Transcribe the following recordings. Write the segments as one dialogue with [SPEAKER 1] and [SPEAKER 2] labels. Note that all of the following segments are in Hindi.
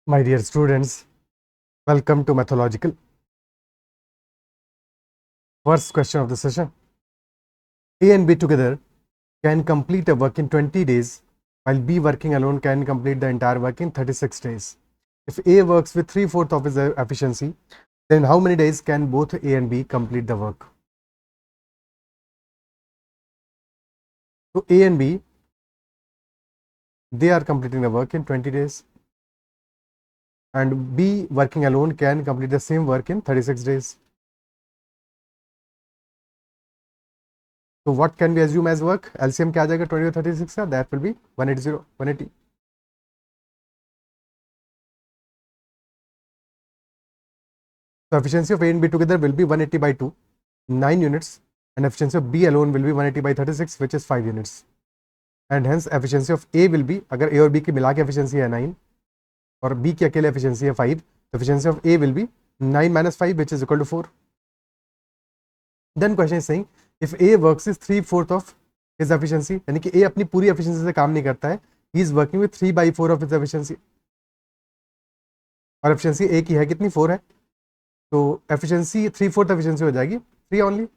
[SPEAKER 1] My dear students, welcome to Mathological. First question of the session. A and B together can complete a work in 20 days, while B working alone can complete the entire work in 36 days. If A works with 3/4 of his efficiency, then how many days can both A and B complete the work? So A and B, they are completing the work in 20 days, and B working alone can complete the same work in 36 days. So what can we assume as work? LCM क्या आ जाएगा 20 और 36 का? That will be 180. So efficiency of A and B together will be 180 by 2, 9 units, and efficiency of B alone will be 180 by 36, which is 5 units. And hence efficiency of A will be, अगर A और B की मिला के efficiency है 9 और B की अकेले efficiency है 5, तो efficiency of A will be 9 minus 5, which is equal to 4. Then question is saying, if A works is 3/4 of his efficiency, यानी कि A अपनी पूरी efficiency से काम नहीं करता है, he is working with 3/4 of his efficiency. और efficiency A की है कितनी? 4 है, तो efficiency 3/4 efficiency हो जाएगी 3 only.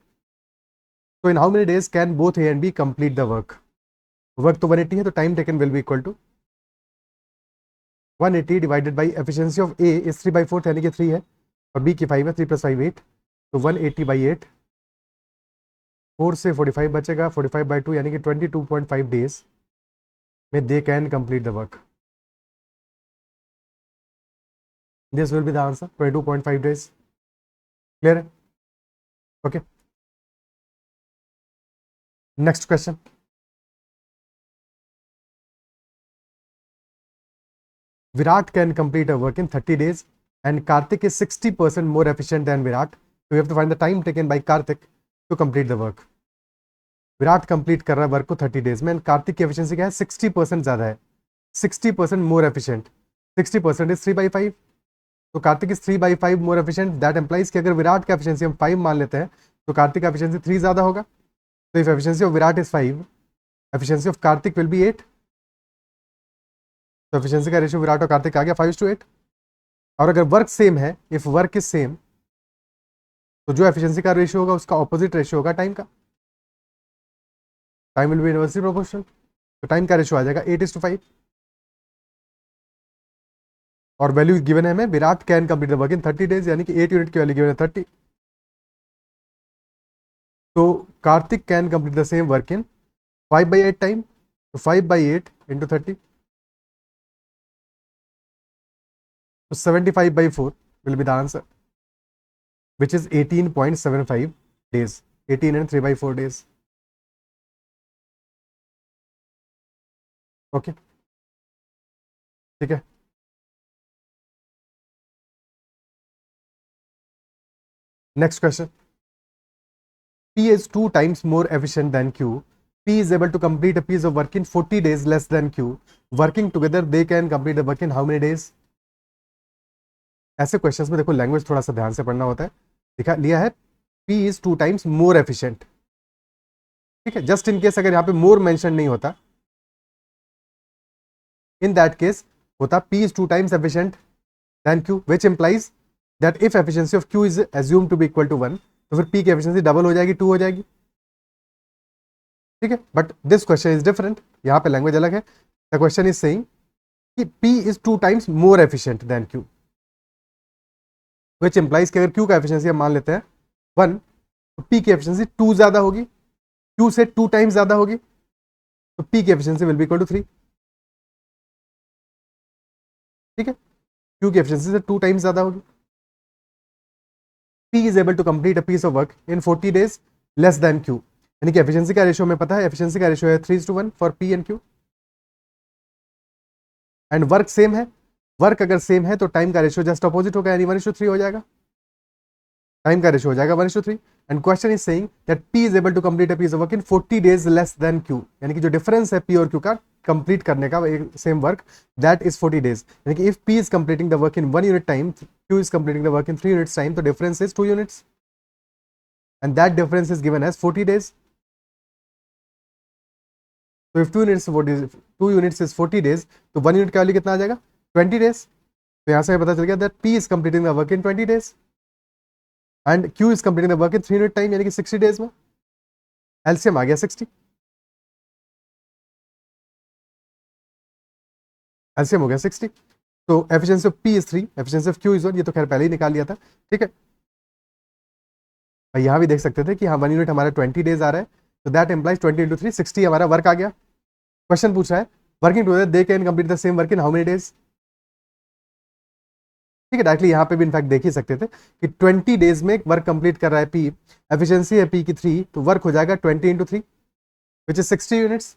[SPEAKER 1] So in how many days can both A and B complete the work? Work तो 180 है, तो time taken will be equal to 180 divided by efficiency of A is 3/4 यानी कि 3 है, और बी की 5 है, 3 + 5 8, तो 180 by 8, 4 से 45 बचेगा, 45/2 यानी कि 22.5 डेज में they can complete the work. This will be the answer, 22.5 days. Clear है? Okay, next question. Virat can complete a work in 30 days and Karthik is 60% more efficient than Virat. So we have to find the time taken by Karthik to complete the work. Virat complete कर रहा है वर्क को 30 डेज में, एंड कार्तिक की एफिशिएंसी क्या है? 60% ज़्यादा है, 60% मोर एफिशिएंट. 60% इज 3/5, तो Kartik is 3/5 more efficient. That employees कि अगर विराट का एफिशिएंसी हम 5 मान लेते हैं, तो कार्तिक का एफिशिएंसी 3 ज़्यादा होगा. तो if efficiency of Virat is 5, efficiency of Kartik will be 8. तो एफिशिएंसी का रेशियो विराट और कार्तिक आ गया 5:8. और अगर वर्क सेम है, इफ वर्क इज सेम, तो जो एफिशिएंसी का रेशियो होगा उसका ऑपोजिट रेशियो होगा टाइम का. Time will be inversely proportional, तो टाइम का रेशियो आ जाएगा 8:5. और वैल्यू गिवन है हमें, Virat can complete the work in 30 days, यानी कि 8 यूनिट की वैल्यू गिवन है 30. तो Kartik can complete the same work in 5/8 time, तो 5/8 इंटू 30, तो 75/4 will be the answer, which is 18.75 days. 18 and 3/4 days. Okay, ठीक है. Next question. P is 2 times more efficient than Q. P is able to complete a piece of work in 40 days less than Q. Working together, they can complete the work in how many days? ऐसे क्वेश्चंस में देखो लैंग्वेज थोड़ा सा ध्यान से पढ़ना होता है. दिखा लिया है P is 2 times more efficient. ठीक है, जस्ट इन केस अगर यहाँ पे मोर मेंशन नहीं होता, in that case होता P is 2 times efficient than Q, which implies that if efficiency of Q is assumed to be equal to 1, तो फिर P की efficiency डबल हो जाएगी, 2 हो जाएगी. ठीक है, but this question is different, यहाँ पे लैंग्वेज अलग है. द क्वेश्चन इज सेइंग कि P is 2 times more efficient than Q, which implies कि अगर Q का एफिशिएंसी हम मान लेते हैं 1, तो P की एफिशिएंसी 2 ज्यादा होगी, Q से 2 टाइम्स ज्यादा होगी, तो P की efficiency will be equal to 3. ठीक है, Q की एफिशिएंसी से 2 टाइम्स ज्यादा होगी. P is able to complete a piece of work in 40 days less than Q, यानी कि एफिशिएंसी का रेशियो हमें पता है, एफिशिएंसी का रेशियो है 3:1 for P and Q. And work same है, वर्क अगर सेम है तो टाइम का रेशियो जस्ट अपोजिट होगा, यानी 1:3 हो जाएगा. टाइम का रेशियो हो जाएगा 1:3. And question is saying that P is able to complete a piece of work in 40 days less than Q, यानी कि जो डिफरेंस है P और Q का कंप्लीट करने का same work, that is 40 days. यानी कि if P is completing the work in 1 unit time, Q is completing the work in 3 units time, तो difference is 2 units, and that difference is given as 40 days. So if 2 units is 40 days, तो 1 unit का वैल्यू कितना आ जाएगा? 20 days. तो यहाँ से पता चल गया that P is completing the work in 20 days and Q is completing the work in 3 unit time, यानी कि 60 डेज में। एलसीएम आ गया 60, एलसीएम हो गया 60। तो efficiency of P is 3, efficiency of Q is 1, ये तो खैर पहले ही निकाल लिया था, ठीक है। यहाँ भी देख सकते थे कि हाँ 1 यूनिट हमारा 20 डेज आ रहा है, तो दैट एम्प्लाइज 20 इंटू 3 60 हमारा वर्क आ गया। क्वेश्चन पूछ रहा है working together they can complete the same work in how many days. ठीक है, डायरेक्टली यहाँ पे भी इनफैक्ट देख ही सकते थे कि 20 डेज में वर्क कंप्लीट कर रहा है P, एफिशिएंसी है P की 3, तो वर्क हो जाएगा 20 इंटू 3 विच इज 60 यूनिट्स।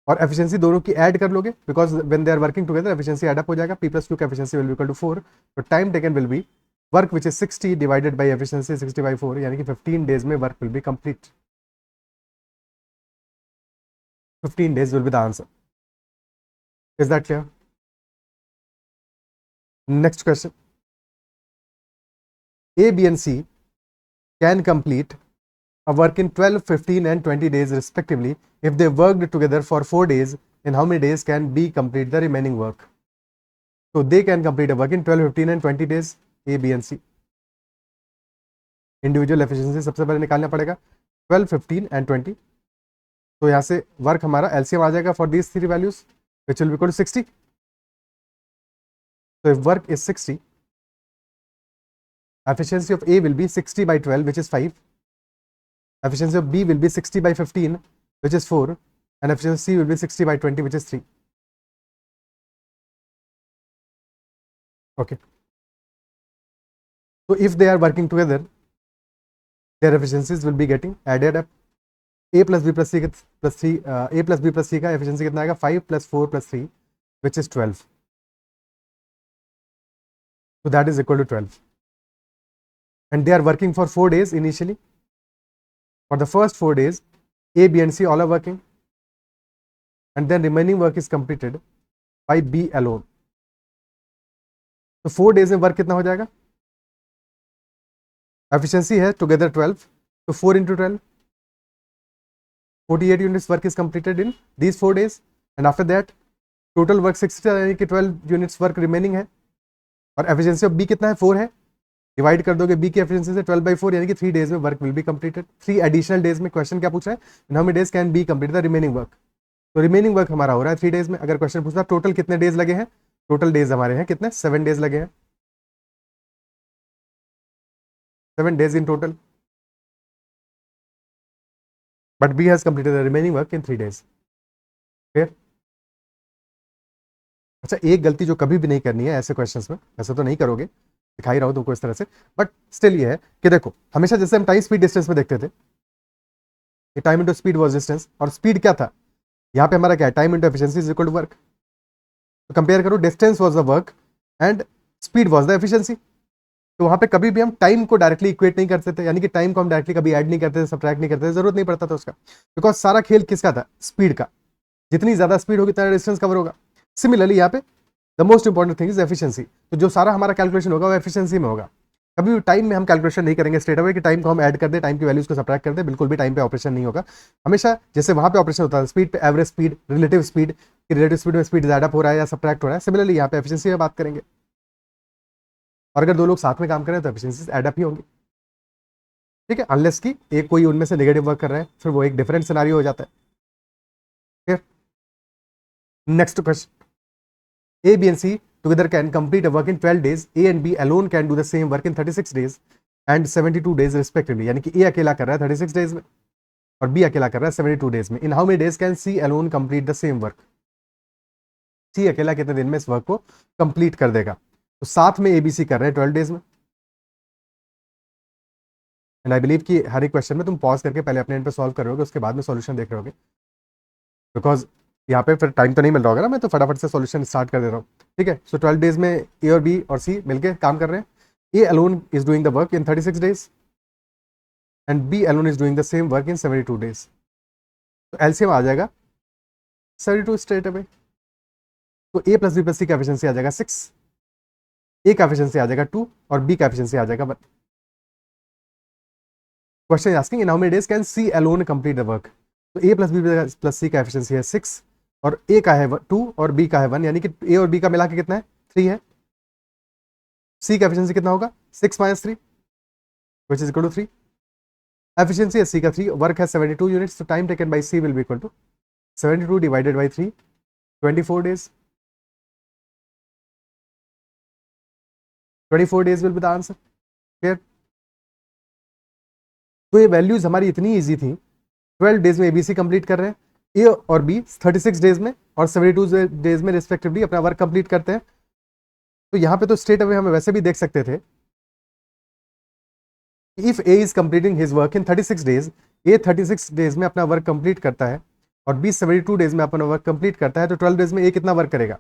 [SPEAKER 1] और एफिशिएंसी दोनों की ऐड कर लोगे because when they are working together efficiency add up हो जाएगा, P प्लस Q का efficiency will be equal to 4, तो time taken will be work which is 60 divided by efficiency 60 by 4, यानी कि 15 डेज में work will be complete. 15 days will be the answer. Is that clear? Next question. A, B and C can complete a work in 12, 15 and 20 days respectively if they worked together for 4 days. In how many days can B complete the remaining work? So they can complete a work in 12, 15 and 20 days, A, B and C. Individual efficiency सबसे पहले निकालना पड़ेगा 12, 15 एंड 20। तो यहाँ से वर्क हमारा एलसीएम आ जाएगा for these 3 values which will be equal to 60। So if work is 60, efficiency of A will be 60 by 12 which is 5, efficiency of B will be 60 by 15 which is 4, and efficiency C will be 60 by 20 which is 3. Okay. So if they are working together, their efficiencies will be getting added up. A plus B plus C plus 3, A plus B plus C का efficiency कितना आएगा 5 plus 4 plus 3 which is 12. So that is equal to 12. And they are working for 4 days initially. For the first 4 days, A, B and C all are working, and then remaining work is completed by B alone. तो 4 days में वर्क कितना हो जाएगा? एफिशिएंसी है टुगेदर 12, तो 4 into 12, 48 units work is completed in these 4 days, and after that total work 60, यानी कि 12 units work remaining है, और एफिशिएंसी ऑफ B कितना है 4 है, डिवाइड कर दोगे B की एफिशिएंसी से 12 by 4, यानी कि 3 days में work will be completed. 3 additional days में क्वेश्चन क्या पूछ रहा है, इन how many days can be complete the remaining work. तो रिमेनिंग वर्क हमारा हो रहा है 3 डेज में। अगर क्वेश्चन पूछता टोटल कितने डेज लगे हैं, टोटल डेज हमारे हैं कितने 7 डेज लगे हैं, 7 days in total, but B has completed the remaining work in 3 days. Clear? अच्छा, एक गलती जो कभी भी नहीं करनी है ऐसे क्वेश्चंस में, ऐसे तो नहीं करोगे, दिखाई रहा हूं तुमको इस तरह से, बट स्टिल ये है कि देखो हमेशा जैसे हम टाइम स्पीड डिस्टेंस में देखते थे, time into speed was distance, और स्पीड क्या था, यहाँ पे हमारा क्या है time into efficiency is equal to work. तो कंपेयर करो, distance was the work and speed was the efficiency. तो वहां पे कभी भी हम टाइम को डायरेक्टली इक्वेट नहीं करते थे, यानी कि टाइम को हम डायरेक्टली कभी ऐड नहीं करते थे, सब्ट्रैक्ट नहीं करते थे, जरूरत नहीं पड़ता था उसका, बिकॉज सारा खेल किसका था, स्पीड का। जितनी ज्यादा स्पीड होगी उतना डिस्टेंस कवर होगा। सिमिलरली यहाँ पे the most important thing is efficiency, तो जो सारा हमारा कैलकुलेशन होगा वो एफिशिएंसी में होगा। कभी भी टाइम में हम कैलकुलेशन नहीं करेंगे स्ट्रेट अवे कि टाइम को हम ऐड कर दे, टाइम की वैल्यूज को सब्ट्रैक्ट कर दे, बिल्कुल भी टाइम पे ऑपरेशन नहीं होगा। हमेशा जैसे वहां पे ऑपरेशन होता है स्पीड पे, average speed, relative speed, relative speed में स्पीड ज्यादा हो रहा है या सब्ट्रैक्ट हो रहा है, सिमिलरली यहाँ पे एफिशिएंसी में बात करेंगे। और अगर 2 लोग साथ में काम करें तो एफिशिएंसीज ऐड अप ही होंगी, ठीक है, अनलेस कि एक कोई उनमें से नेगेटिव वर्क कर रहा है, फिर वो एक डिफरेंट सिनेरियो हो जाता है। Next question, A, B and C together can complete a work in 12 days. A and B alone can do the same work in 36 days and 72 days respectively. यानी कि A अकेला कर रहा है 36 days में और B अकेला कर रहा है 72 days में। In how many days can C alone complete the same work? C अकेला कितने दिन में इस वर्क को कंप्लीट कर देगा? तो साथ में ABC कर रहे हैं 12 डेज में। एंड आई बिलीव कि हर एक क्वेश्चन में तुम पॉज करके पहले अपने एंड पे सॉल्व कर रहे होगे, उसके बाद में सॉल्यूशन देख रहे होगे, बिकॉज यहाँ पे फिर टाइम तो नहीं मिल रहा होगा ना, मैं तो फटाफट से सॉल्यूशन स्टार्ट कर दे रहा हूँ, ठीक है। सो 12 डेज में ए और बी और सी मिलके काम कर रहे हैं। A alone is doing the work in 36 days and B alone is doing the same work in 72 days. तो एलसीएम आ जाएगा 72 स्ट्रेट अवे। तो A plus B plus C का एफिशिएंसी आ जाएगा 6, ए का एफिशिएंसी आ जाएगा 2 और बी का एफिशिएंसी आ जाएगा 1। Question asking in how many days can C alone complete the work. तो A plus B plus C का एफिशिएंसी है 6 और ए का है 2 और बी का है 1, यानी कि ए और बी का मिला के कितना है 3 है। सी का एफिशिएंसी कितना होगा 6 - 3 which is equal to 3. Efficiency है सी का 3, वर्क है 72 यूनिट्स, तो time taken by C will be equal to 72 divided by 3, 24 days. 24 days will be the answer. Clear? तो ये वैल्यूज हमारी इतनी इजी थी. 12 डेज में एबीसी कंप्लीट कर रहे हैं, ए और बी 36 डेज में और 72 डेज में रिस्पेक्टिवली अपना वर्क कंप्लीट करते हैं. तो यहाँ पे तो स्ट्रेट अवे हम वैसे भी देख सकते थे, if A is completing his work in 36 days, A 36 days में अपना वर्क कंप्लीट करता है और बी 72 डेज में अपना वर्क कंप्लीट करता है, तो 12 डेज में ए कितना वर्क करेगा?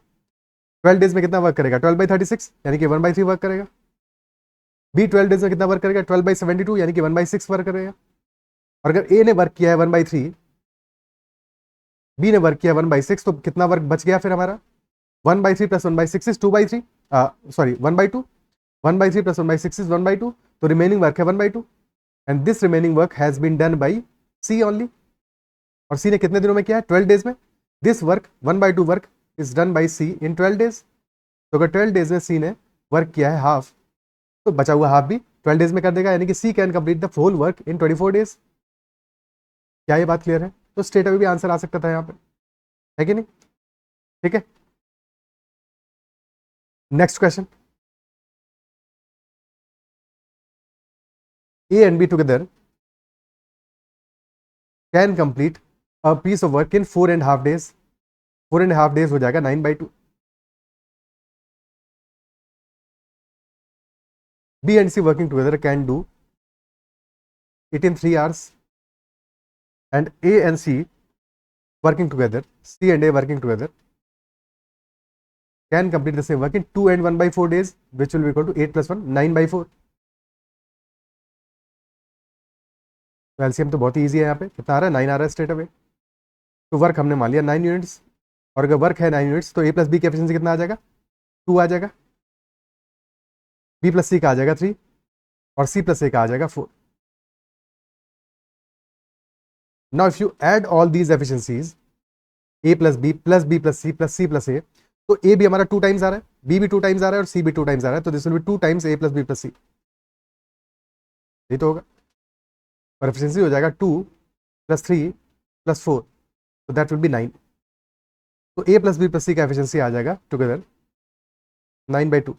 [SPEAKER 1] 12 डेज में कितना वर्क करेगा? 12/36 यानी कि 1/3 वर्क करेगा. बी 12 डेज में कितना वर्क करेगा? 12/72 यानी कि 1/6 वर्क करेगा. और अगर ए ने वर्क किया है 1/3, बी ने वर्क किया 1/6, तो कितना वर्क बच गया फिर हमारा? 1/3 plus 1/6 is 2/3, sorry 1/2. 1/3 plus 1/6 is 1/2, तो रिमेनिंग वर्क है 1/2 and this remaining work has been done by C only. और सी ने कितने दिनों में किया है? 12 डेज में. This work 1/2 work is done by C in 12 days. तो अगर 12 डेज में सी ने वर्क किया है हाफ, तो बचा हुआ हाफ भी 12 डेज में कर देगा, यानी कि C can complete the whole work in 24 days. क्या ये बात क्लियर है? तो स्ट्रेट अवे भी आंसर आ सकता था यहाँ पे, है कि नहीं? ठीक है, next question. A and B together can complete a piece of work in 4.5 days. 4.5 days हो जाएगा 9/2. B and C working together can do it in 3 hours, and A and C working together, C and A working together can complete the same work in 2 and 1/4 days, which will be equal to 8 plus 1, 9/4. तो एलसीएम तो बहुत ही ईजी है. यहाँ पे कितना आ रहा है? 9 आ रहा है स्ट्रेट अवे. तो वर्क हमने मान लिया 9 यूनिट्स, और अगर वर्क है 9 यूनिट्स तो A प्लस बी की एफिशिएंसी कितना आ जाएगा? 2 आ जाएगा. B प्लस सी का आ जाएगा 3 और C प्लस A का आ जाएगा 4. Now if you add all these efficiencies, A plus B plus B plus C plus C plus A, तो A भी हमारा 2 टाइम्स आ रहा है, B भी 2 टाइम्स आ रहा है और C भी 2 टाइम्स आ रहा है, तो this will be 2 times A plus B plus C. ये तो होगा, और एफिशिएंसी हो जाएगा 2 प्लस 3 प्लस 4, तो दैट विल बी 9. तो A plus B plus C का एफिशिएंसी आ जाएगा together 9/2,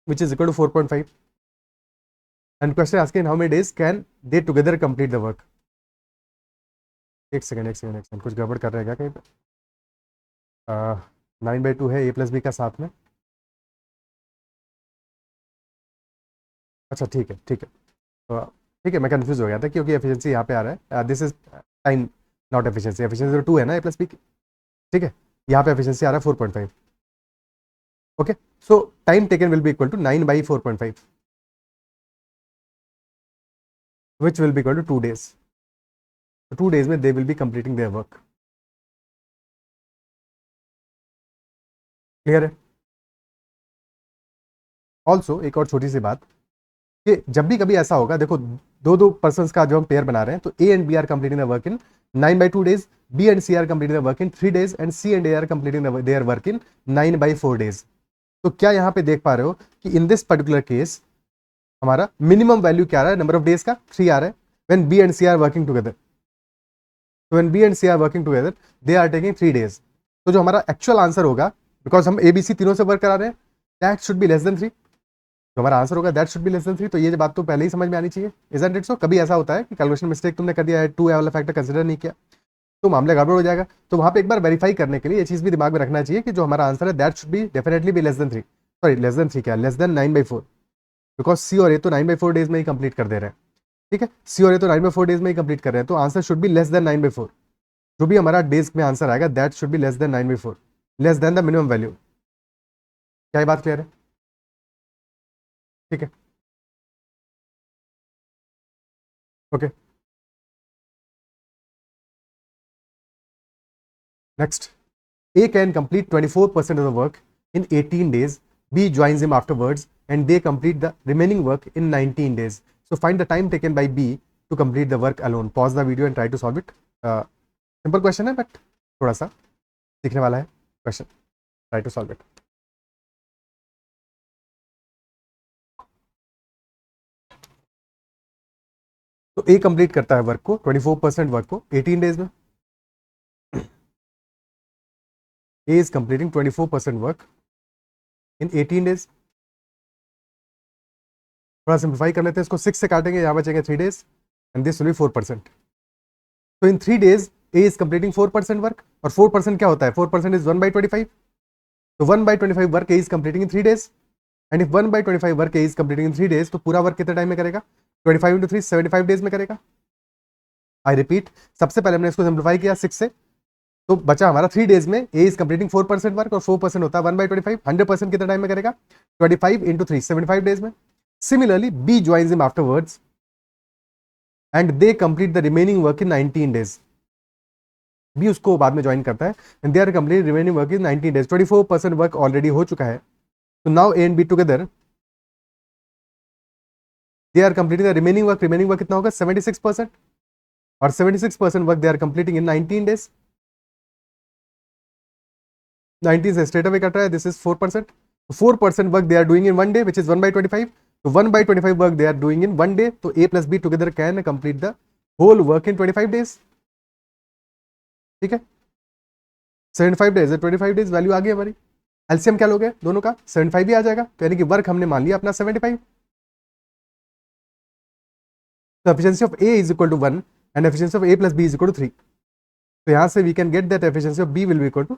[SPEAKER 1] which is equal to 4.5. And question asking in how many days can they together complete the work. एक सेकंड कुछ गड़बड़ कर रहे हैं क्या कहीं पे? 9/2 है A प्लस बी का साथ में. अच्छा ठीक है, तो ठीक है, मैं कंफ्यूज हो गया था क्योंकि एफिशिएंसी यहाँ पे आ रहा है. This is time not efficiency. Efficiency तो 2 है ना A प्लस बी की. ठीक है, यहाँ पे एफिशिएंसी आ रहा है 4.5. Okay, so time taken will be equal to 9/4.5, which will be equal to 2 days. So 2 days में they will be completing their work. Clear है? ऑल्सो एक और छोटी सी बात कि जब भी कभी ऐसा होगा, देखो दो पर्सन का जो हम पेयर बना रहे हैं, तो A and B are completing the work in 9/2 days, B and C are completing the work in 3 days and C and A are completing their work in 9/4 days. तो क्या यहाँ पे देख पा रहे हो कि इन दिस पर्टिकुलर केस हमारा मिनिमम वैल्यू क्या आ रहा है? नंबर ऑफ डेज का 3 आ रहा है when B and C are working together. तो when B and C are working together they are taking 3 days. तो जो हमारा एक्चुअल आंसर होगा, बिकॉज हम ABC तीनों से वर्क करा रहे हैं, that should be less than 3. तो हमारा आंसर होगा that should be less than 3. तो ये बात तो पहले ही समझ में आनी चाहिए, इजंट इट सो? कभी ऐसा होता है कि कैलकुलेशन मिस्टेक तुमने कर दिया है, 2 वाला फैक्टर कंसिडर नहीं किया, तो मामला गड़बड़ हो जाएगा. तो वहां पे एक बार वेरीफाई करने के लिए ये चीज भी दिमाग में रखना चाहिए कि जो हमारा आंसर है that should be definitely be less than 3, sorry less than 3 क्या, लेस देन 9/4, बिकॉज C और A तो 9/4 डेज में ही कंप्लीट कर दे रहे हैं. ठीक है, C और A तो 9/4 डेज में ही कंप्लीट कर रहे हैं, तो answer should be less then 9/4. जो भी हमारा डेज में आंसर आएगा that should be less then 9/4, less than the minimum value. क्या ये बात क्लियर है? ठीक है, okay. Next, A can complete 24% of the work in 18 days. B joins him afterwards and they complete the remaining work in 19 days. So find the time taken by B to complete the work alone. Pause the video and try to solve it. Simple question है, but थोड़ा सा सीखने वाला है question. Try to solve it. तो ए कंप्लीट करता है वर्क को 24% वर्क को 18 डेज में. A is completing 24% work in 18 days. थोड़ा सिंप्लीफाई कर लेते हैं इसको, 6 से काटेंगे, यहाँ बचेंगे 3 days and this will B 4%. तो इन 3 days A is completing 4% work. और 4% क्या होता है? 4% इज 1/25. तो 1/25 work A is completing in 3 days. And if 1/25 work A is completing in 3 days, तो पूरा वर्क कितने टाइम में करेगा? 25 into 3 75 डेज में करेगा. आई रिपीट, सबसे पहले हमने इसको सिंप्लीफाई किया 6 से, तो बचा हमारा 3 डेज में ए इज कंप्लीटिंग 4% वर्क, और 4% होता है 1/25. 100% कितने टाइम में करेगा? 25 into 3 75 डेज में. Similarly B joins him afterwards and they complete the remaining work in 19 days. B उसको बाद में ज्वाइन करता है and they are complete remaining work in 19 days. 24% work already हो चुका है. तो now A and B together they are completing the remaining work. Remaining work कितना होगा? 76%. और 76% work they are completing in 19 days. 19 से स्ट्रेट अवे कट रहा है, this is 4%. 4% work they are doing in 1 day which is 1/25. तो 1/25 work they are doing in 1 day. तो A plus B together can complete the whole work in 25 days. ठीक है, 75 डेज 25 डेज वैल्यू आ गई हमारी. एलसीएम क्या लोगे दोनों का? 75 भी आ जाएगा. तो यानी कि वर्क हमने मान लिया अपना 75. तो efficiency of A is equal to 1 and efficiency of A plus B is equal to 3. तो यहां से we can get that efficiency of B will be equal to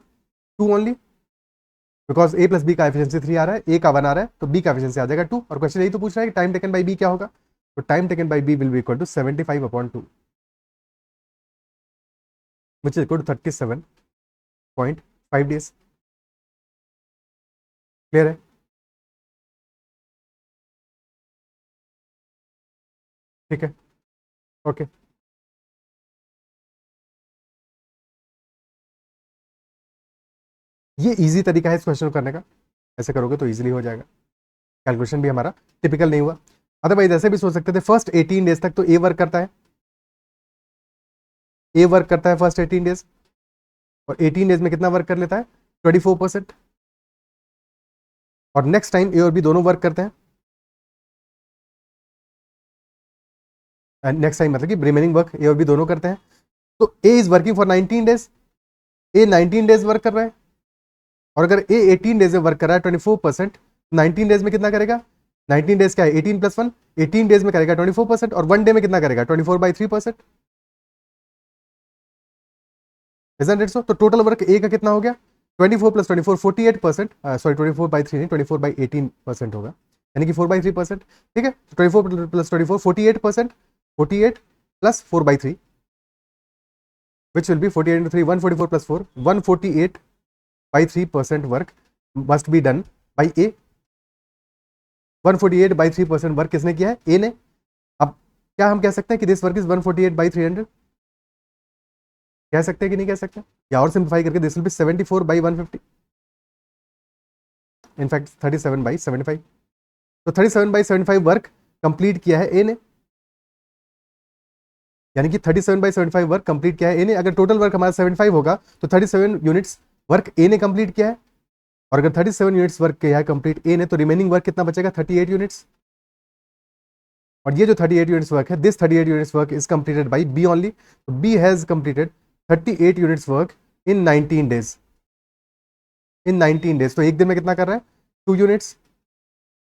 [SPEAKER 1] 2 only, because A plus B का एफिशिएंसी 3 आ रहा है, ए का 1 आ रहा है, तो बी का एफिशिएंसी आ जाएगा 2. और क्वेश्चन यही तो पूछ रहा है कि टाइम टेकन बाई बी क्या होगा. तो time taken by B will be equal to 75/2 which is equal to 37.5 days. Clear है? ठीक है, ओके. ये इजी तरीका है इस क्वेश्चन को करने का. ऐसे करोगे तो इजीली हो जाएगा. कैलकुलेशन भी हमारा टिपिकल नहीं हुआ. अदरवाइज ऐसे भी सोच सकते थे, फर्स्ट 18 डेज तक तो ए वर्क करता है. ए वर्क करता है फर्स्ट 18 डेज, और 18 डेज में कितना वर्क कर लेता है? 24%. और नेक्स्ट टाइम ए और बी दोनों वर्क करते हैं. नेक्स्ट टाइम मतलब कि रिमेनिंग वर्क ए और बी दोनों करते हैं. तो A is working for 19 days. A 19 days work कर रहा है. और अगर ए 18 डेज में वर्क कर रहा है 24%, 19 डेज में कितना करेगा? 19 डेज क्या है? 18 + 1. 18 डेज में करेगा 24%, और 1 डे में कितना करेगा? 24/3%. Isn't it so? तो टोटल वर्क ए का कितना हो गया? 24 + 24 48%. सॉरी 24/3 नहीं, 24/18% होगा, यानी कि 4/3%. ठीक है, 24 + 24 48%. 48 + 4/3 which will be 48 into 3 144 + 4 148/3% work must be done by A. 148/3% work किसने किया है? ए ने. अब क्या हम कह सकते हैं कि दिस वर्क इज 148/300? कह सकते हैं कि नहीं कह सकते? या और सिंप्लीफाई करके दिस विल बी 74/150. इनफैक्ट 37/75. तो 37/75 वर्क कंप्लीट किया है ए ने, यानी कि 37/75 वर्क कंप्लीट किया है ए ने. अगर टोटल वर्क हमारा 75 होगा तो 37 यूनिट्स वर्क ए ने कंप्लीट किया है. और अगर 37 यूनिट्स वर्क किया है कंप्लीट ए ने, तो रिमेनिंग वर्क कितना बचेगा? 38 यूनिट्स. और ये जो 38 यूनिट्स वर्क है, this 38 units work is completed by B only. तो B has completed 38 units work in 19 days. In 19 days. तो एक दिन में कितना कर रहा है? 2 यूनिट्स.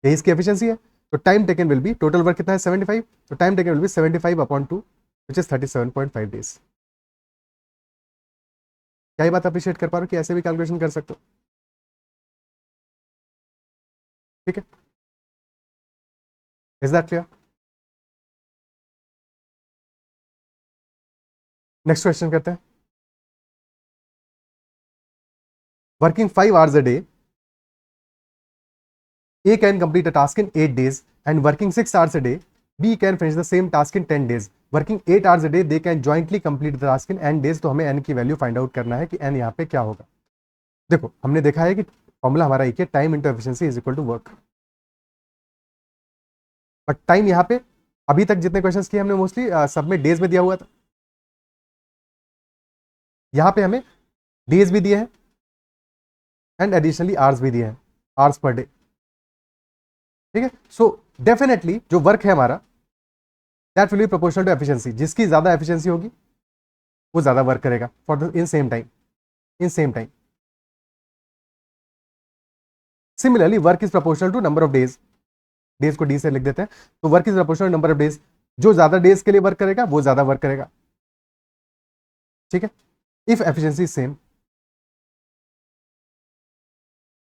[SPEAKER 1] यही इसकी एफिशिएंसी है. तो time taken will B, total work कितना है? 75. तो time taken will B 75/2 which is 37.5 days. क्या ये बात अप्रिशिएट कर पा रहे हो कि ऐसे भी कैलकुलेशन कर सकते हो? ठीक है, is that clear? Next question करते हैं. Working 5 hours a day, A can complete a task in 8 days, and working 6 hours a day, B can finish the same task in 10 days. Working 8 hours a day, they can jointly complete the task in n days. तो हमें n की वैल्यू फाइंड आउट करना है कि n यहाँ पे क्या होगा. देखो, हमने देखा है कि फॉर्मूला हमारा एक है, time into efficiency is equal to work. But time यहाँ पे अभी तक जितने क्वेश्चंस किए हमने मोस्टली सब में डेज में दिया हुआ था. यहाँ पे हमें डेज भी दिए हैं एंड एडिशनली आवर्स भी दिए हैं, आवर्स पर डे. ठीक है, सो डेफिनेटली जो वर्क है हमारा that will be proportional to efficiency. जिसकी ज्यादा एफिशिएंसी होगी वो ज्यादा वर्क करेगा for the in same time. Similarly work is proportional to number of days को डी से लिख देते हैं, तो work is proportional number of days. जो ज्यादा डेज के लिए वर्क करेगा वो ज्यादा वर्क करेगा, ठीक है, इफ एफिशिएंसी सेम,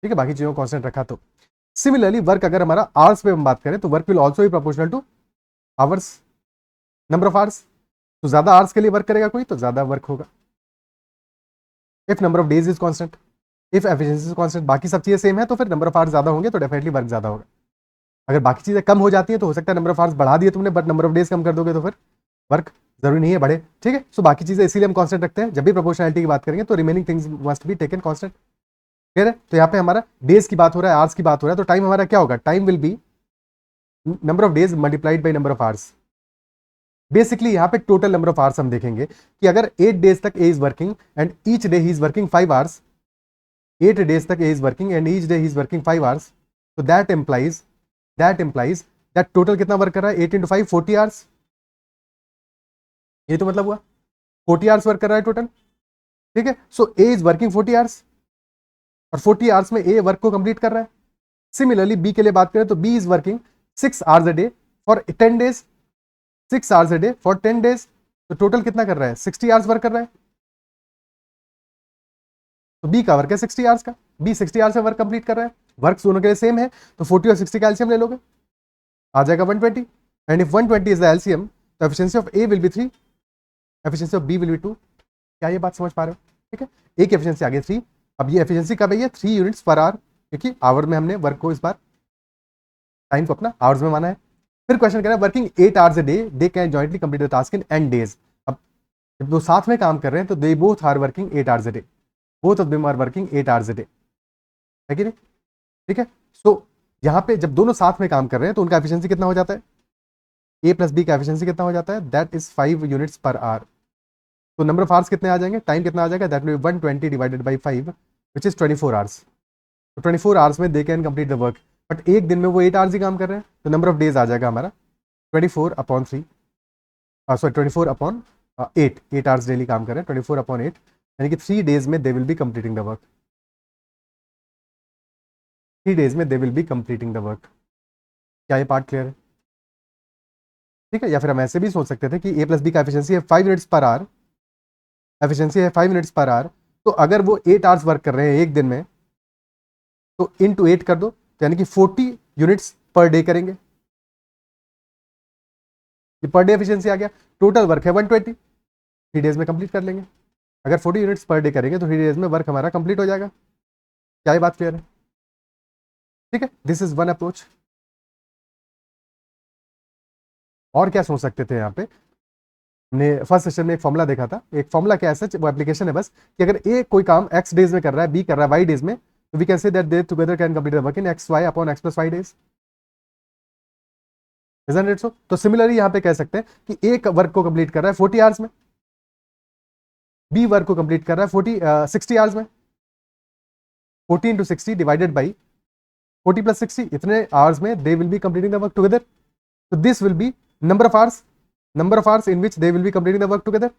[SPEAKER 1] ठीक है, बाकी चीजों को कांस्टेंट रखा तो। सिमिलरली वर्क अगर हमारा आवर्स पे हम बात करें तो work will also be proportional two hours, number of hours. तो ज्यादा आवर्स के लिए वर्क करेगा कोई तो ज्यादा वर्क होगा। If number of days is constant, if efficiency is constant, बाकी सब चीजें सेम है तो फिर नंबर ऑफ आवर्स ज्यादा होंगे तो डेफिनेटली वर्क ज्यादा होगा। अगर बाकी चीजें कम हो जाती है तो हो सकता है नंबर ऑफ आवर्स बढ़ा दिए तुमने बट नंबर ऑफ डेज कम कर दोगे तो फिर वर्क जरूरी नहीं है बढ़े, ठीक है। सो बाकी चीजें इसीलिए हम कांस्टेंट रखते हैं। जब भी प्रोपोर्शनैलिटी की बात करेंगे तो remaining things must be taken constant, clear है। तो यहाँ पे हमारा डेज की बात हो रहा है, आवर्स की बात हो रहा है, तो टाइम हमारा क्या होगा, time will be number of days multiplied by number of hours. Basically यहाँ पे टोटल नंबर ऑफ आवर्स हम देखेंगे कि अगर 8 डेज तक A is working and each day he is working 5 hours, 8 days तक A is working and each day he is working 5 hours, तो दैट इम्प्लाइज दैट टोटल कितना वर्क कर रहा है, 8 into 5 40 आवर्स। ये तो मतलब हुआ 40 आवर्स वर्क कर रहा है टोटल, ठीक है। सो ए इज वर्किंग 40 आवर्स और 40 आवर्स में ए वर्क को कंप्लीट कर रहा है। सिमिलरली बी के लिए बात करें तो B is working 6 hours a day for 10 days, 6 hours a day for 10 days, तो टोटल कितना कर रहा है, 60 आवर्स वर्क कर रहा है। तो बी का वर्क है 60 आवर्स का, बी 60 आवर्स में वर्क कंप्लीट कर रहा है। वर्क दोनों के लिए सेम है तो 40 और 60 का एलसीएम ले लोगे, आ जाएगा 120। And if 120 is the LCM तो efficiency of A will be 3, efficiency of B will be 2। क्या ये बात समझ पा रहे हो, ठीक है। ए की एफिशिएंसी आ गई 3, अब ये एफिशिएंसी कब है, ये 3 यूनिट्स पर आवर, क्योंकि आवर में हमने वर्क को इस बार टाइम को अपना आवर्स में माना है। फिर क्वेश्चन कह रहा है working 8 hours a day they can jointly complete the task in an days. अब जब दो साथ में काम कर रहे हैं तो they both are working 8 hours a day, both of them are working 8 hours a day, है कि नहीं, ठीक है। सो यहाँ पे जब दोनों साथ में काम कर रहे हैं तो उनका एफिशिएंसी कितना हो जाता है, ए प्लस बी का एफिशिएंसी कितना हो जाता है, that is 5 units per hour. तो नंबर ऑफ आवर्स कितने आ जाएंगे, टाइम कितना आ जाएगा, that will B 120 divided by 5 which is 24 hours. तो 24 आवर्स में they can complete the work, but एक दिन में वो 8 आवर्स ही काम कर रहे हैं तो नंबर ऑफ डेज आ जाएगा हमारा 24/3, सॉरी 24/8, 8 आवर्स डेली काम कर रहे हैं 24/8, यानी कि 3 डेज में they will be completing the work, 3 days में they will be completing the work. क्या ये पार्ट क्लियर है, ठीक है। या फिर हम ऐसे भी सोच सकते थे कि ए प्लस बी का एफिशिएंसी है 5 यूनिट्स पर आवर, एफिशिएंसी है 5 यूनिट्स पर आवर, तो अगर वो 8 आवर्स वर्क कर रहे हैं एक दिन में तो इनटू 8 कर दो, तो यानी कि 40 यूनिट्स पर डे करेंगे, ये पर डे एफिशिएंसी आ गया। टोटल वर्क है 120, 3 डेज में कंप्लीट कर लेंगे। अगर 40 यूनिट्स पर डे करेंगे तो 3 डेज में वर्क हमारा कंप्लीट हो जाएगा। क्या ये बात क्लियर है, ठीक है। This is one approach. और क्या सोच सकते थे यहाँ पे, हमने फर्स्ट सेशन में एक फॉर्मूला देखा था, एक फॉर्मूला क्या है, वो एप्लीकेशन है बस, कि अगर ए कोई काम x डेज में कर रहा है, बी कर रहा है y डेज में, तो we can say that they together can complete the work in x y upon x plus y days, isn't it so. तो सिमिलरली यहाँ पे कह सकते हैं कि ए वर्क को कंप्लीट कर रहा है 40 आवर्स में, बी वर्क को कंप्लीट कर रहा है 60 आवर्स में, 40 into 60 डिवाइडेड बाई 40 प्लस 60, इतने आवर्स में they will be completing the work together. तो this will be number of hours in which they will be completing the work together.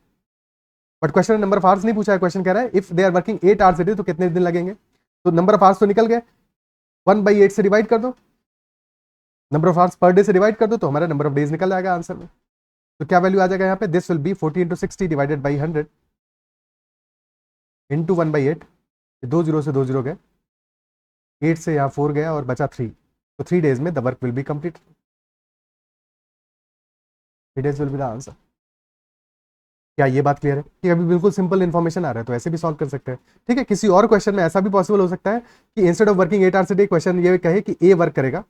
[SPEAKER 1] But question number of hours नहीं पूछा है, क्वेश्चन कह रहा है if they are working 8 hours a day तो कितने दिन लगेंगे। तो नंबर ऑफ आवर्स तो निकल गए, 1/8 से डिवाइड कर दो, number of hours per day से डिवाइड कर दो तो हमारा नंबर ऑफ डेज निकल जाएगा आंसर में। तो क्या वैल्यू आ जाएगा यहाँ पे, this will B 40 into 60 divided by 100 into 1/8, 2 0 से 2 0 गए, 8 से यहाँ 4 गया और बचा 3, तो 3 डेज में the work will be complete, 3 days will be the answer. क्या ये बात क्लियर है कि अभी बिल्कुल सिंपल इन्फॉर्मेशन आ रहा है तो ऐसे भी सॉल्व कर सकते हैं, ठीक है। किसी और क्वेश्चन में ऐसा भी पॉसिबल हो सकता है कि instead of working 8 hours a day question ये कहे कि ए वर्क करेगा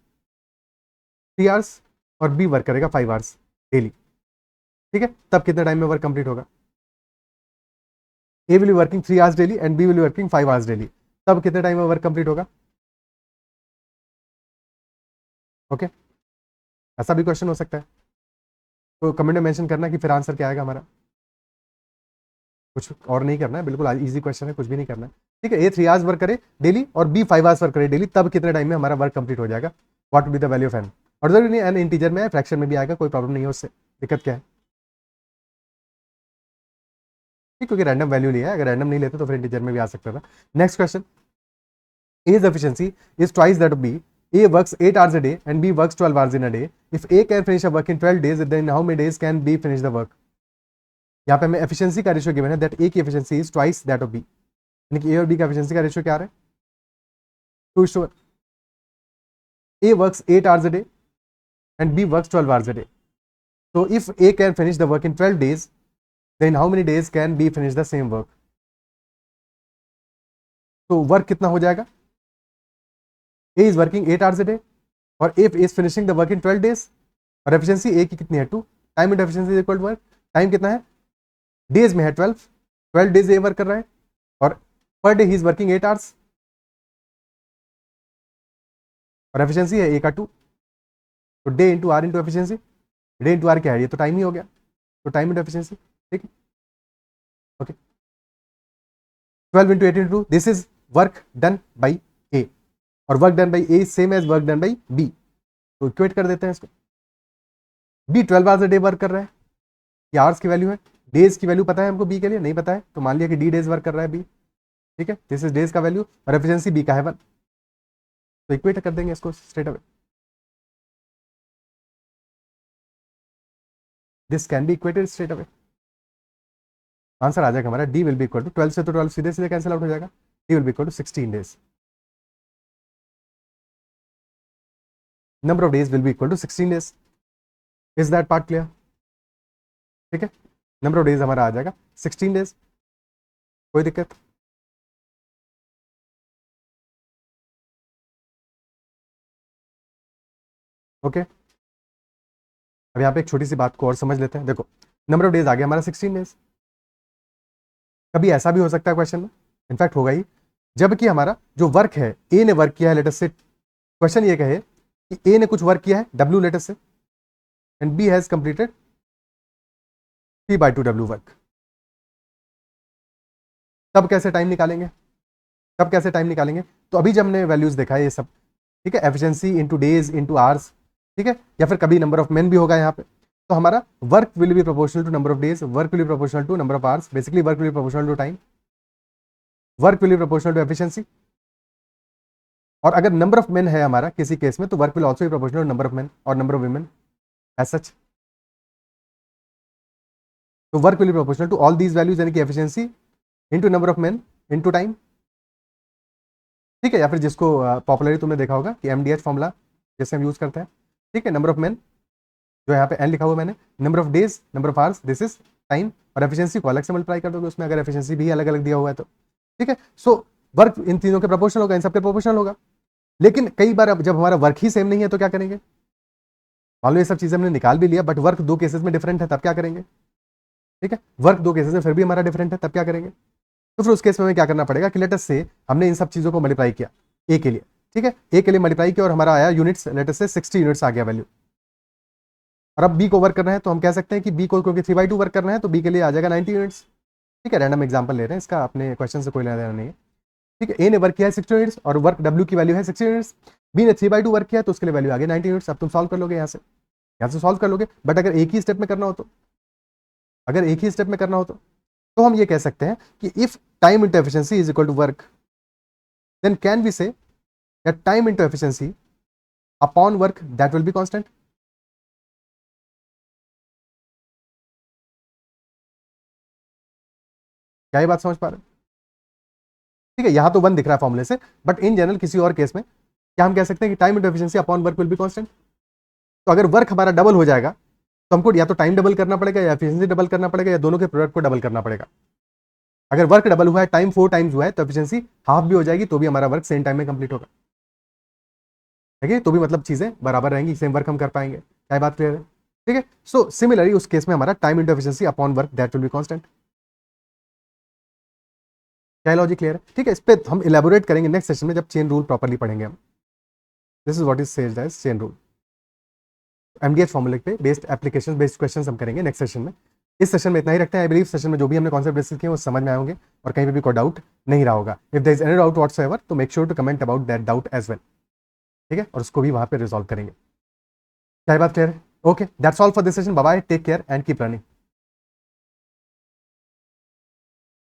[SPEAKER 1] 3 आवर्स और बी वर्क करेगा 5 आवर्स डेली, ठीक है। तब कितने टाइम में वर्क कंप्लीट होगा, A will be working 3 hours daily and B will be working 5 hours daily, तब कितने टाइम में वर्क कंप्लीट होगा, ओके। ऐसा भी क्वेश्चन हो सकता है, तो कमेंट में मेंशन करना कि फिर आंसर क्या आएगा हमारा। कुछ और नहीं करना है, बिल्कुल इजी क्वेश्चन है, कुछ भी नहीं करना है, ठीक है। ए 3 आवर्स वर्क करे डेली और बी 5 आवर्स वर्क करे डेली, तब कितने टाइम में हमारा वर्क कंप्लीट हो जाएगा, what will be the value of N. और जरूरी नहीं एन इंटीजर में फ्रैक्शन में भी आएगा, कोई प्रॉब्लम नहीं है उससे। दिक्कत क्या है? ठीक, क्योंकि रैंडम वैल्यू लिया है, अगर रैंडम नहीं लेते तो फिर इंटीजर में भी आ सकता था. Next question, A's efficiency is twice that of B. A works 8 hours a day and B works 12 hours in a day. If A can finish a work in 12 days, then how many days can B finish the work? यहाँ पे हमें एफिशिएंसी का रेशियो गिवन है दैट ए की efficiency is twice that of B, यानी कि ए और बी का एफिशिएंसी का रेशियो क्या आ रहा है? 2:1. A works 8 hours a day and B works 12 hours a day. So if A can finish the work in 12 days, then how many days can B finish the same work? तो वर्क कितना हो जाएगा? A is working 8 hours a day और A is finishing the work in 12 days और एफिशिएंसी A की कितनी है? 2. Time into efficiency is equal to work. Time कितना है? डेज में है 12 डेज ए वर्क कर रहा है और per day he is working 8 hours और एफिशिएंसी है ए का 2. तो day into R into efficiency, day into R क्या है? ये तो टाइम ही हो गया, तो टाइम इंटू एफिशिएंसी. ठीक है, okay. 12 into 8 into this is work done by A और work done by A is same as work done by B, तो इक्वेट कर देते हैं इसको. B 12 hours a day work कर रहा है, ये आवर्स की वैल्यू है. डेज की वैल्यू पता है हमको बी के लिए? नहीं पता है, तो मान लिया कि डी डेज वर्क कर रहा है बी. ठीक है, दिस इज डेज का वैल्यू और एफिशिएंसी बी का है 1, तो इक्वेट कर देंगे इसको straight away. This can be equated straight away. Answer आ जाएगा हमारा D will be equal to 12 से तो 12 सीधे सीधे कैंसिल आउट हो जाएगा. D will be equal to 16 days. Number of days will be equal to 16 days. Is that part clear? ठीक है, नंबर ऑफ डेज हमारा आ जाएगा 16 डेज. कोई दिक्कत? ओके, अब यहाँ पे एक छोटी सी बात को और समझ लेते हैं. देखो, नंबर ऑफ डेज आ गया हमारा 16 डेज. कभी ऐसा भी हो सकता है क्वेश्चन में, इनफैक्ट होगा ही, जबकि हमारा जो वर्क है ए ने वर्क किया है, लेट अस से क्वेश्चन ये कहे कि ए ने कुछ वर्क किया है W let us say and B has completed 3/2 W work. तब कैसे टाइम निकालेंगे? तब कैसे टाइम निकालेंगे? तो अभी जब हमने वैल्यूज देखा है ये सब, ठीक है, efficiency into days into hours, ठीक है, या फिर कभी नंबर ऑफ मेन भी होगा यहाँ पे, तो हमारा work will be proportional to number of days, work will be proportional to number of hours, basically work will be proportional to time, work will be proportional to efficiency. और अगर नंबर ऑफ मेन है हमारा किसी केस में, तो work will also be proportional to number of men और number of women as such. तो work will be proportional to all these values, यानी कि efficiency into number of men into time. ठीक है, या फिर जिसको पॉपुलरली तुमने देखा होगा कि एमडीएच फॉर्मूला जैसे हम यूज करते हैं. ठीक है, नंबर ऑफ मेन जो यहाँ पे एन लिखा हुआ मैंने, number of days, number of hours, this is time, और एफिशिएंसी को अलग से मल्टीप्लाई कर दोगे उसमें, अगर एफिशिएंसी भी अलग अलग दिया हुआ है तो. ठीक है, सो वर्क इन तीनों के प्रोपोर्शनल होगा, इन सबके प्रोपोर्शनल होगा. लेकिन कई बार जब हमारा वर्क ही सेम नहीं है तो क्या करेंगे? मान लो ये सब चीजें हमने निकाल भी लिया, बट वर्क 2 केसेस में डिफरेंट है, तब क्या करेंगे? ठीक है, वर्क 2 केसेस में फिर भी हमारा डिफरेंट है, तब क्या करेंगे? तो फिर उस केस में हमें क्या करना पड़ेगा कि लेटस से हमने इन सब चीजों को मल्टीप्लाई किया ए के लिए. ठीक है, ए के लिए मल्टीप्लाई किया और हमारा आया यूनिट्स, लेटस से 60 यूनिट्स आ गया वैल्यू. और अब बी को वर्क करना है तो हम कह सकते हैं कि बी को क्योंकि 3/2 वर्क करना है तो बी के लिए आ जाएगा 90 यूनिट्स. ठीक है, रैंडम एग्जांपल ले रहे हैं इसका, अपने क्वेश्चन से कोई लेना देना नहीं है. ठीक है, ए ने वर्क किया है 60 यूनिट्स और वर्क डब्ल्यू की वैल्यू है 60 यूनिट्स. बी ने 3/2 वर्क किया तो उसके लिए वैल्यू आ गई 90 यूनिट्स. अब तुम सॉल्व कर लोगे यहाँ से सॉल्व कर लोगे. बट अगर एक ही स्टेप में करना हो तो, अगर एक ही स्टेप में करना हो तो हम ये कह सकते हैं कि if time into efficiency is equal to work, then can we say that time into efficiency upon work that will be constant. क्या ये बात समझ पा रहे हैं? ठीक है, यहां तो 1 दिख रहा है फॉर्मूले से, बट इन जनरल किसी और केस में क्या हम कह सकते हैं कि time into efficiency upon work will be constant. तो अगर वर्क हमारा डबल हो जाएगा तो हमको या तो टाइम डबल करना पड़ेगा या एफिशिएंसी डबल करना पड़ेगा या दोनों के प्रोडक्ट को डबल करना पड़ेगा. अगर वर्क डबल हुआ है, टाइम 4 टाइम्स हुआ है, तो एफिशिएंसी हाफ भी हो जाएगी, तो भी हमारा वर्क सेम टाइम में कंप्लीट होगा. ठीक है, तो भी मतलब चीजें बराबर रहेंगी, सेम वर्क हम कर पाएंगे. क्या बात क्लियर है? ठीक है, सो सिमिलरली उस केस में हमारा time into efficiency upon work that will be constant. क्या लॉजिक क्लियर है? ठीक है, इस पे हम इलेबोरेट करेंगे नेक्स्ट सेशन में जब चेन रूल प्रॉपर्ली पढ़ेंगे हम. This is what is said as chain rule. MDH फॉर्मूले पे बेस्ड एप्लीकेशन बेस्ड क्वेश्चन हम करेंगे नेक्स्ट सेशन में. इस सेशन में इतना ही रखते हैं. आई बिलीव सेशन में जो भी हमने कॉन्सेप्ट डिस्कस किए वो समझ में आए होंगे और कहीं पे भी कोई डाउट नहीं रहा होगा. If there is any doubt whatsoever तो make sure to comment about that doubt as well. ठीक है, और उसको भी वहां पे रिजॉल्व करेंगे. क्या बात क्लियर है? Okay, that's all for this session. Bye bye. Take care and keep running.